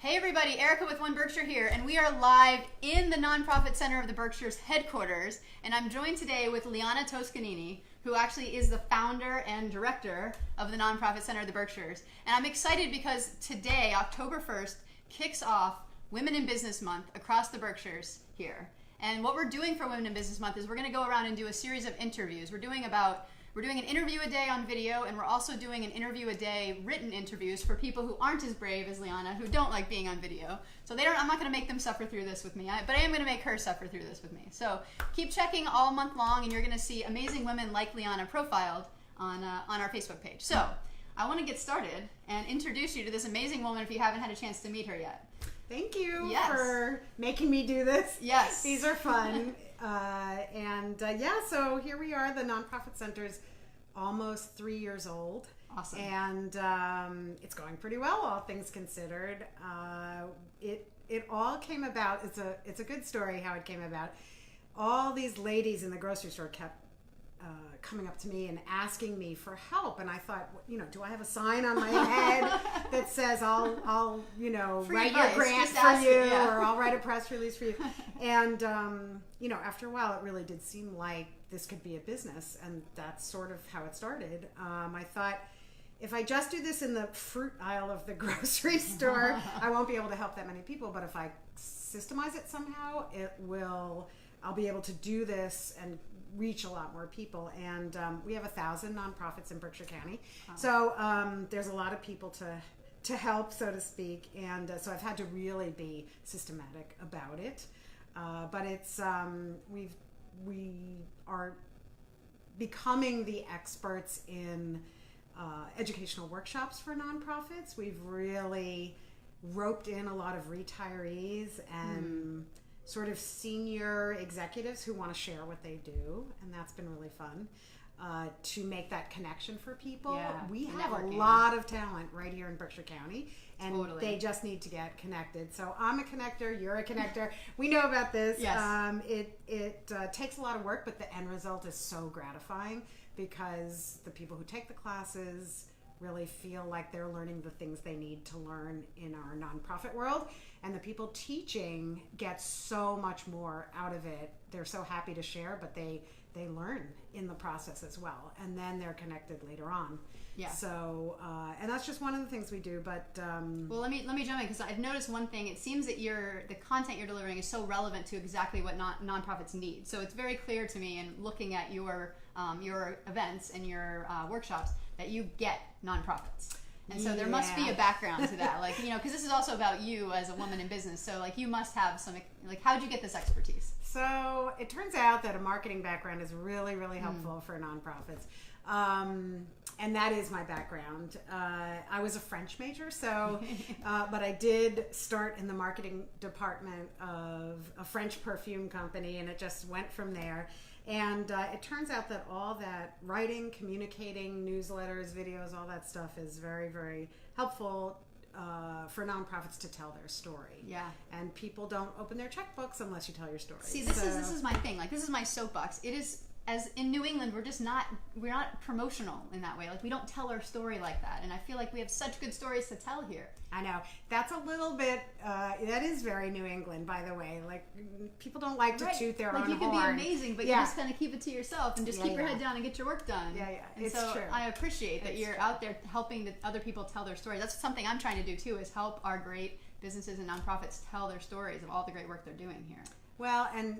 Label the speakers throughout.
Speaker 1: Hey everybody, Erica with One Berkshire here, and we are live in the Nonprofit Center of the Berkshires headquarters, and I'm joined today with Liana Toscanini, who actually is the founder and director of the Nonprofit Center of the Berkshires. And I'm excited because today, October 1st, kicks off Women in Business Month across the Berkshires here. And what we're doing for Women in Business Month is we're going to go around and do a series of interviews. We're doing an interview a day on video, and we're also doing an interview a day written interviews for people who aren't as brave as Liana, who don't like being on video. So I'm not going to make them suffer through this with me, but I am going to make her suffer through this with me. So keep checking all month long, and you're going to see amazing women like Liana profiled on our Facebook page. So I want to get started and introduce you to this amazing woman if you haven't had a chance to meet her yet.
Speaker 2: Thank you
Speaker 1: for
Speaker 2: making me do this.
Speaker 1: Yes.
Speaker 2: These are fun. So here we are. The Nonprofit Center's almost 3 years old.
Speaker 1: Awesome.
Speaker 2: And it's going pretty well, all things considered. It all came about, it's a good story how it came about. All these ladies in the grocery store kept coming up to me and asking me for help, and I thought, do I have a sign on my head that says I'll write your grant for you, or I'll write a press release for you? And after a while, it really did seem like this could be a business, and that's sort of how it started. I thought, if I just do this in the fruit aisle of the grocery store, I won't be able to help that many people. But if I systemize it somehow, I'll be able to do this and reach a lot more people. And we have 1,000 nonprofits in Berkshire County. Oh. So there's a lot of people to help, so to speak. And so I've had to really be systematic about it. But it's we are becoming the experts in educational workshops for nonprofits. We've really roped in a lot of retirees and sort of senior executives who want to share what they do, and that's been really fun to make that connection for people. Yeah, we have a lot of talent right here in Berkshire County, and they just need to get connected. So I'm a connector, you're a connector. We know about this. Yes. It takes a lot of work, but the end result is so gratifying because the people who take the classes really feel like they're learning the things they need to learn in our nonprofit world, and the people teaching get so much more out of it. They're so happy to share, but they learn in the process as well, and then they're connected later on. Yeah. So and that's just one of the things we do. But
Speaker 1: well, let me jump in, because I've noticed one thing. It seems that the content you're delivering is so relevant to exactly what nonprofits need. So it's very clear to me, in looking at your events and your workshops, that you get nonprofits. And so there must be a background to that, because this is also about you as a woman in business. So you must have some, how'd you get this expertise?
Speaker 2: So it turns out that a marketing background is really, really helpful for nonprofits. And that is my background. I was a French major, but I did start in the marketing department of a French perfume company, and it just went from there. And it turns out that all that writing, communicating, newsletters, videos, all that stuff is very, very helpful for nonprofits to tell their story. Yeah. And people don't open their checkbooks unless you tell your story.
Speaker 1: See, this is my thing. This is my soapbox. It is, as in New England, we're not promotional in that way. We don't tell our story like that. And I feel like we have such good stories to tell here.
Speaker 2: I know. That's a little bit, that is very New England, by the way. People don't like to toot their own horn.
Speaker 1: You can be amazing, but you just kind of keep it to yourself and just keep your head down and get your work done. Yeah, yeah. And it's true. I appreciate that you're out there helping other people tell their stories. That's something I'm trying to do too, is help our great businesses and nonprofits tell their stories of all the great work they're doing here.
Speaker 2: Well, and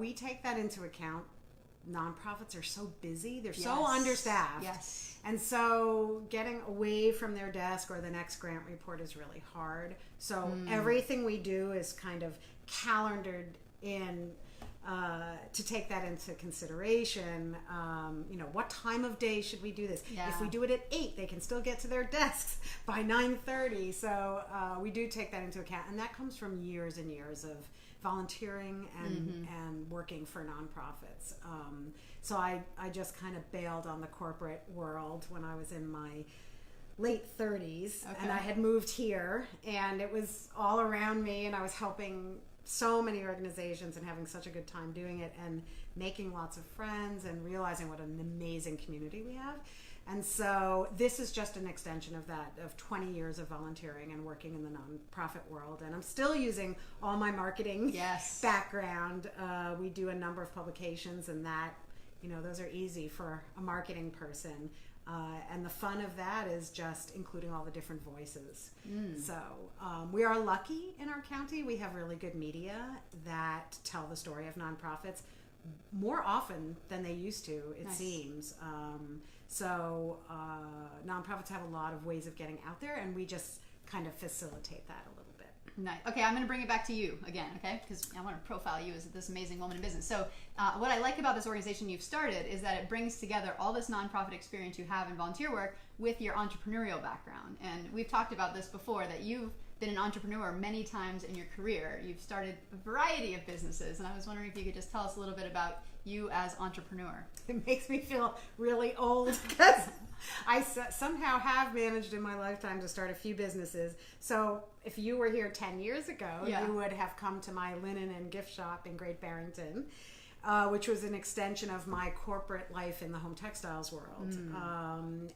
Speaker 2: we take that into account. Nonprofits are so busy, they're so understaffed. Yes. And so getting away from their desk or the next grant report is really hard. So everything we do is kind of calendared in to take that into consideration. What time of day should we do this? Yeah. If we do it at 8, they can still get to their desks by 9:30. So we do take that into account, and that comes from years and years of volunteering and working for nonprofits. So I just kind of bailed on the corporate world when I was in my late 30s, and I had moved here, and it was all around me, and I was helping so many organizations and having such a good time doing it and making lots of friends and realizing what an amazing community we have. And so this is just an extension of that, of 20 years of volunteering and working in the nonprofit world. And I'm still using all my marketing background. We do a number of publications, and that, those are easy for a marketing person. And the fun of that is just including all the different voices. So we are lucky in our county. We have really good media that tell the story of nonprofits more often than they used to, it seems. So nonprofits have a lot of ways of getting out there, and we just kind of facilitate that a little bit.
Speaker 1: Nice. Okay, I'm going to bring it back to you again, okay? Because I want to profile you as this amazing woman in business. So what I like about this organization you've started is that it brings together all this nonprofit experience you have in volunteer work with your entrepreneurial background. And we've talked about this before, that you've been an entrepreneur many times in your career. You've started a variety of businesses, and I was wondering if you could just tell us a little bit about you as entrepreneur.
Speaker 2: It makes me feel really old because I somehow have managed in my lifetime to start a few businesses. So if you were here 10 years ago, you would have come to my linen and gift shop in Great Barrington, which was an extension of my corporate life in the home textiles world.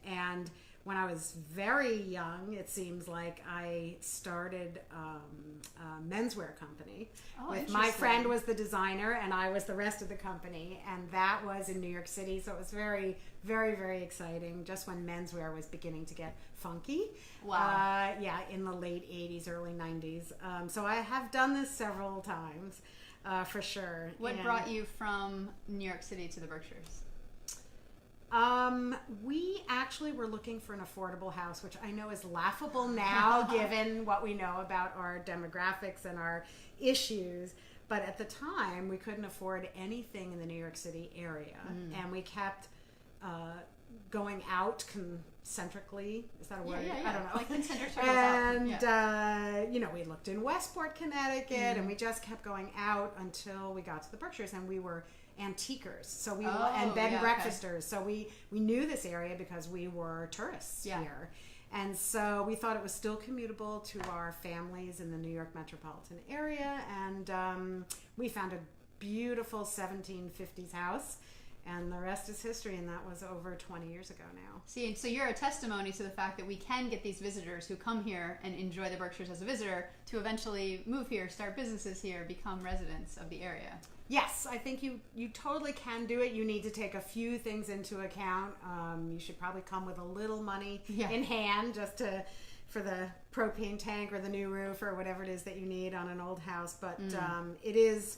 Speaker 2: And when I was very young, it seems like I started a menswear company. My friend was the designer, and I was the rest of the company, and that was in New York City. So it was very, very, very exciting. Just when menswear was beginning to get funky.
Speaker 1: Wow.
Speaker 2: In the late '80s, early '90s. So I have done this several times, for sure.
Speaker 1: What brought you from New York City to the Berkshires?
Speaker 2: We actually were looking for an affordable house, which I know is laughable now given what we know about our demographics and our issues. But at the time, we couldn't afford anything in the New York City area. And we kept going out concentrically. Is that a word?
Speaker 1: Yeah.
Speaker 2: I don't know.
Speaker 1: Like concentric circles
Speaker 2: And, we looked in Westport, Connecticut, and we just kept going out until we got to the Berkshires, and we were antiquers, so we and bed and breakfasters. So we knew this area because we were tourists here, and so we thought it was still commutable to our families in the New York metropolitan area. And we found a beautiful 1750s house, and the rest is history. And that was over 20 years ago now.
Speaker 1: See, so you're a testimony to the fact that we can get these visitors who come here and enjoy the Berkshires as a visitor to eventually move here, start businesses here, become residents of the area.
Speaker 2: Yes, I think you totally can do it. You need to take a few things into account. You should probably come with a little money in hand just for the propane tank or the new roof or whatever it is that you need on an old house. But it is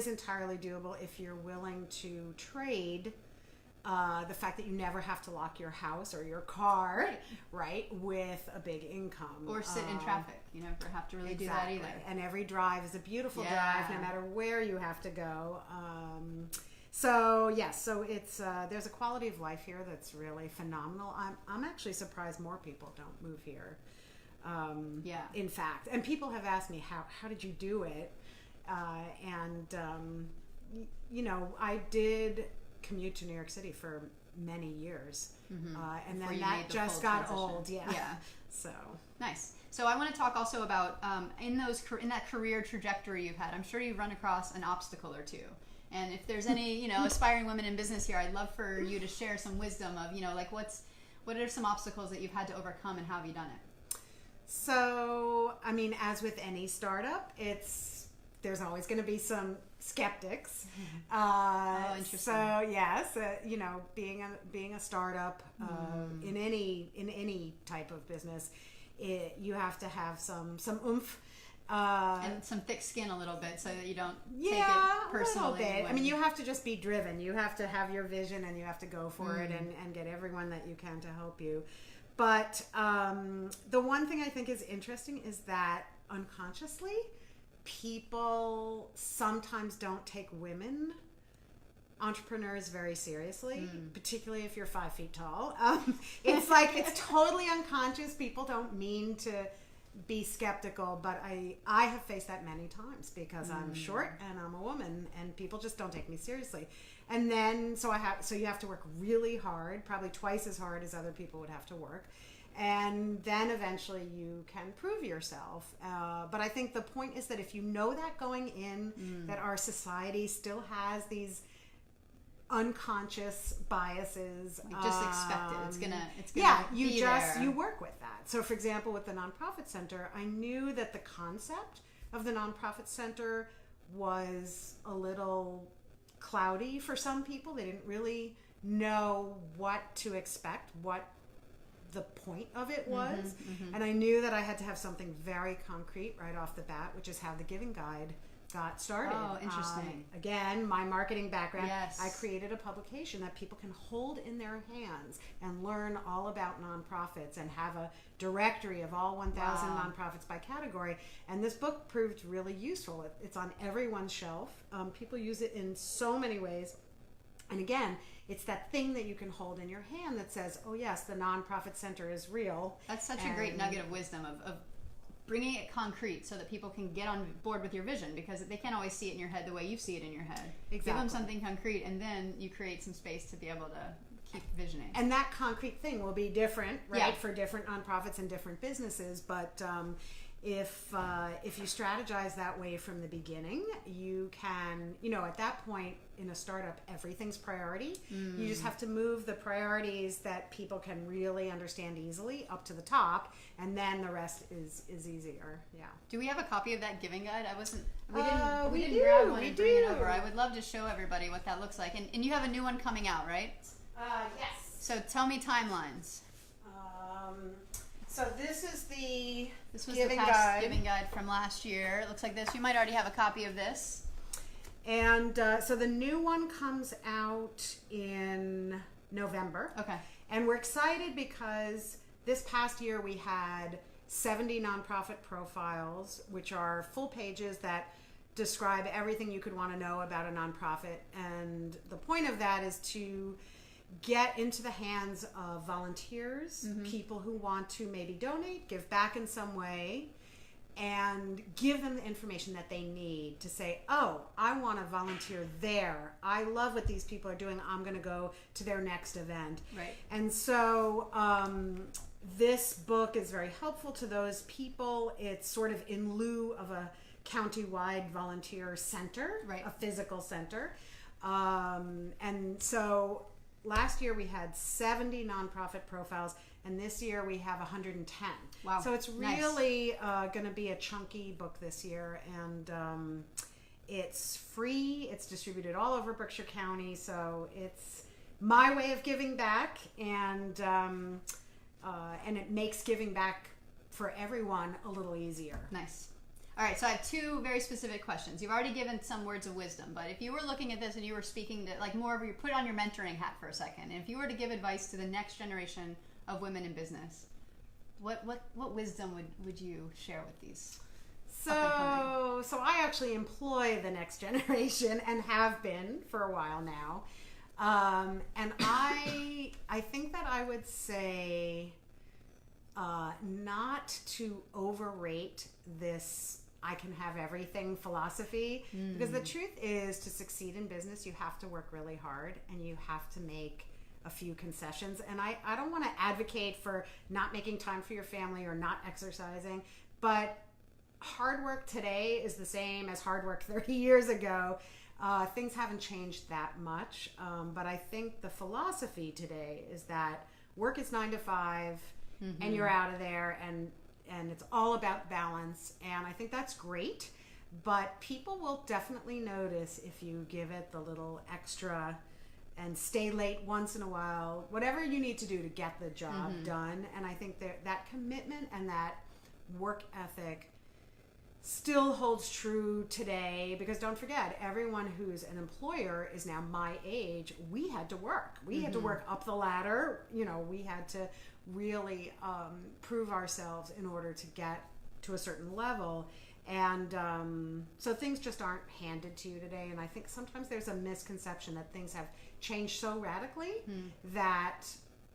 Speaker 2: entirely doable if you're willing to trade the fact that you never have to lock your house or your car, right, with a big income.
Speaker 1: Or sit in traffic. You never have to really do that either.
Speaker 2: And every drive is a beautiful drive, no matter where you have to go. So it's there's a quality of life here that's really phenomenal. I'm actually surprised more people don't move here. In fact, and people have asked me how did you do it? I did commute to New York City for many years, and then that just got old. So
Speaker 1: nice. So I want to talk also about in that career trajectory you've had. I'm sure you've run across an obstacle or two. And if there's any aspiring women in business here, I'd love for you to share some wisdom of what are some obstacles that you've had to overcome, and how have you done it?
Speaker 2: So I mean, as with any startup, there's always going to be some skeptics.
Speaker 1: Interesting.
Speaker 2: So yes, being a startup in any type of business, you have to have some oomph.
Speaker 1: And some thick skin a little bit, so that you don't take it personally.
Speaker 2: A little bit. I mean, you have to just be driven. You have to have your vision, and you have to go for it and get everyone that you can to help you. But the one thing I think is interesting is that unconsciously, people sometimes don't take women entrepreneurs very seriously, particularly if you're 5 feet tall. It's totally unconscious. People don't mean to be skeptical, but I have faced that many times because I'm short and I'm a woman, and people just don't take me seriously. And then so you have to work really hard, probably twice as hard as other people would have to work, and then eventually you can prove yourself. But I think the point is that if you know that going in, that our society still has these unconscious biases.
Speaker 1: Just expect it. It's gonna
Speaker 2: you work with that. So for example, with the Nonprofit Center, I knew that the concept of the Nonprofit Center was a little cloudy for some people. They didn't really know what to expect, what the point of it was. And I knew that I had to have something very concrete right off the bat, which is how the Giving Guide got started.
Speaker 1: Oh, interesting.
Speaker 2: Again, my marketing background,
Speaker 1: Yes.
Speaker 2: I created a publication that people can hold in their hands and learn all about nonprofits and have a directory of all 1,000
Speaker 1: Wow.
Speaker 2: nonprofits by category. And this book proved really useful. It's on everyone's shelf. People use it in so many ways. And again, it's that thing that you can hold in your hand that says, oh yes, the Nonprofit Center is real.
Speaker 1: That's such a great nugget of wisdom of bringing it concrete so that people can get on board with your vision, because they can't always see it in your head the way you see it in your head.
Speaker 2: Exactly.
Speaker 1: Give them something concrete, and then you create some space to be able to keep visioning.
Speaker 2: And that concrete thing will be different, right,
Speaker 1: Yeah.
Speaker 2: for different nonprofits and different businesses. But if you strategize that way from the beginning, you can, at that point in a startup, everything's priority. You just have to move the priorities that people can really understand easily up to the top, and then the rest is easier. Yeah.
Speaker 1: Do we have a copy of that Giving Guide? We
Speaker 2: we
Speaker 1: didn't
Speaker 2: do,
Speaker 1: grab one
Speaker 2: we
Speaker 1: and bring it
Speaker 2: do.
Speaker 1: over. I would love to show everybody what that looks like. And you have a new one coming out, right?
Speaker 2: Yes.
Speaker 1: So tell me timelines.
Speaker 2: So this is the
Speaker 1: This was
Speaker 2: Giving
Speaker 1: the past
Speaker 2: Guide.
Speaker 1: Giving Guide from last year. It looks like this. You might already have a copy of this.
Speaker 2: And so the new one comes out in November.
Speaker 1: Okay.
Speaker 2: And we're excited because this past year we had 70 nonprofit profiles, which are full pages that describe everything you could want to know about a nonprofit. And the point of that is to get into the hands of volunteers, people who want to maybe donate, give back in some way, and give them the information that they need to say, oh, I want to volunteer there. I love what these people are doing. I'm going to go to their next event.
Speaker 1: Right.
Speaker 2: And so this book is very helpful to those people. It's sort of in lieu of a county-wide volunteer center,
Speaker 1: Right.
Speaker 2: a physical center. And so last year we had 70 nonprofit profiles, and this year we have 110.
Speaker 1: Wow.
Speaker 2: So it's
Speaker 1: Nice.
Speaker 2: really going to be a chunky book this year, and it's free. It's distributed all over Berkshire County, so it's my way of giving back, and it makes giving back for everyone a little easier.
Speaker 1: Nice. All right, so I have two very specific questions. You've already given some words of wisdom, but if you were looking at this and you were speaking to, like, more of, you put on your mentoring hat for a second, and if you were to give advice to the next generation of women in business, what wisdom would you share with these?
Speaker 2: So I actually employ the next generation and have been for a while now, and I think that I would say not to overrate this I can have everything philosophy, because the truth is, to succeed in business you have to work really hard and you have to make a few concessions. And I don't want to advocate for not making time for your family or not exercising, but hard work today is the same as hard work 30 years ago. Things haven't changed that much, but I think the philosophy today is that work is 9 to 5 and you're out of there, and it's all about balance, and I think that's great. But people will definitely notice if you give it the little extra and stay late once in a while, whatever you need to do to get the job done. And I think that commitment and that work ethic still holds true today, because don't forget, everyone who's an employer is now my age. We had to work. We had to work up the ladder. We had to really prove ourselves in order to get to a certain level. And so things just aren't handed to you today. And I think sometimes there's a misconception that things have changed so radically that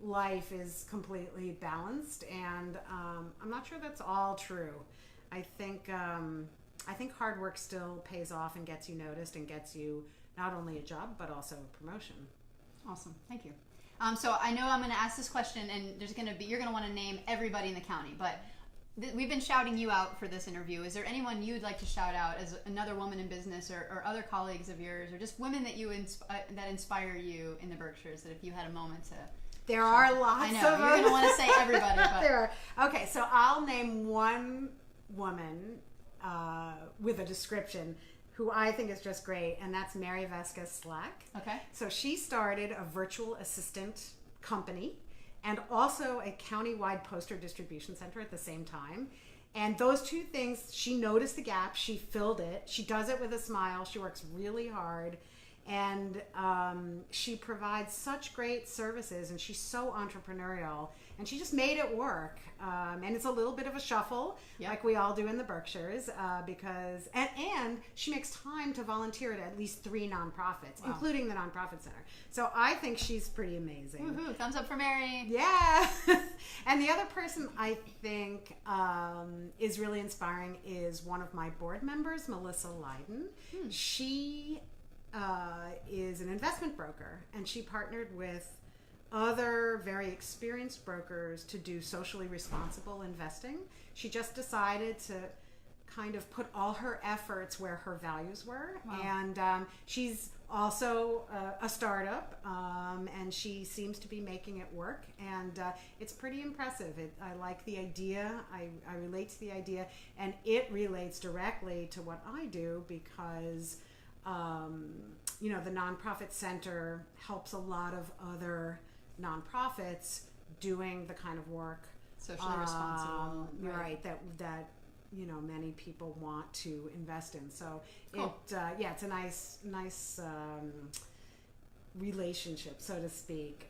Speaker 2: life is completely balanced. And I'm not sure that's all true. I think hard work still pays off and gets you noticed and gets you not only a job but also a promotion.
Speaker 1: Awesome, thank you. So I know I'm going to ask this question, and you're going to want to name everybody in the county, but we've been shouting you out for this interview. Is there anyone you'd like to shout out as another woman in business, or other colleagues of yours, or just women that that inspire you in the Berkshires, that if you had a moment to...
Speaker 2: There are lots
Speaker 1: I know,
Speaker 2: of them.
Speaker 1: you're going to want to say everybody, but...
Speaker 2: There are. Okay, so I'll name one woman with a description who I think is just great, and that's Mary Vesca Slack.
Speaker 1: Okay.
Speaker 2: So she started a virtual assistant company and also a county-wide poster distribution center at the same time. And those two things, she noticed the gap, she filled it, she does it with a smile, she works really hard, and she provides such great services, and she's so entrepreneurial, and she just made it work. And it's a little bit of a shuffle, like we all do in the Berkshires, because and she makes time to volunteer at least 3 nonprofits, including the Nonprofit Center. So I think she's pretty amazing.
Speaker 1: Woohoo, thumbs up for Mary.
Speaker 2: Yeah. And the other person I think is really inspiring is one of my board members, Melissa Leiden. She is an investment broker, and she partnered with other very experienced brokers to do socially responsible investing. She just decided to kind of put all her efforts where her values were. And she's also a startup, and she seems to be making it work, and it's pretty impressive. I like the idea, I relate to the idea, and it relates directly to what I do, because the Nonprofit Center helps a lot of other nonprofits doing the kind of work
Speaker 1: Socially responsible.
Speaker 2: Right, that many people want to invest in. So
Speaker 1: cool.
Speaker 2: It's a nice relationship, so to speak.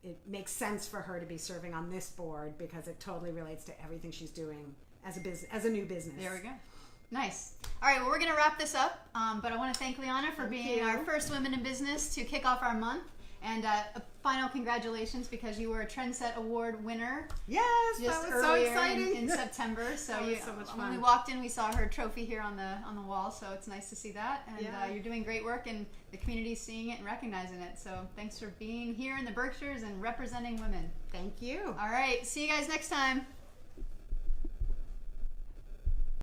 Speaker 2: It makes sense for her to be serving on this board because it totally relates to everything she's doing as a new business.
Speaker 1: There we go. Nice. All right, well, we're going to wrap this up, but I want to thank Liana for being our first women in business to kick off our month. And a final congratulations, because you were a Trendset Award winner.
Speaker 2: Yes,
Speaker 1: just
Speaker 2: that was so exciting
Speaker 1: in September. So
Speaker 2: that was so much fun.
Speaker 1: When we walked in, we saw her trophy here on the wall. So it's nice to see that. And you're doing great work, and the community's seeing it and recognizing it. So thanks for being here in the Berkshires and representing women.
Speaker 2: Thank you.
Speaker 1: All right, see you guys next time.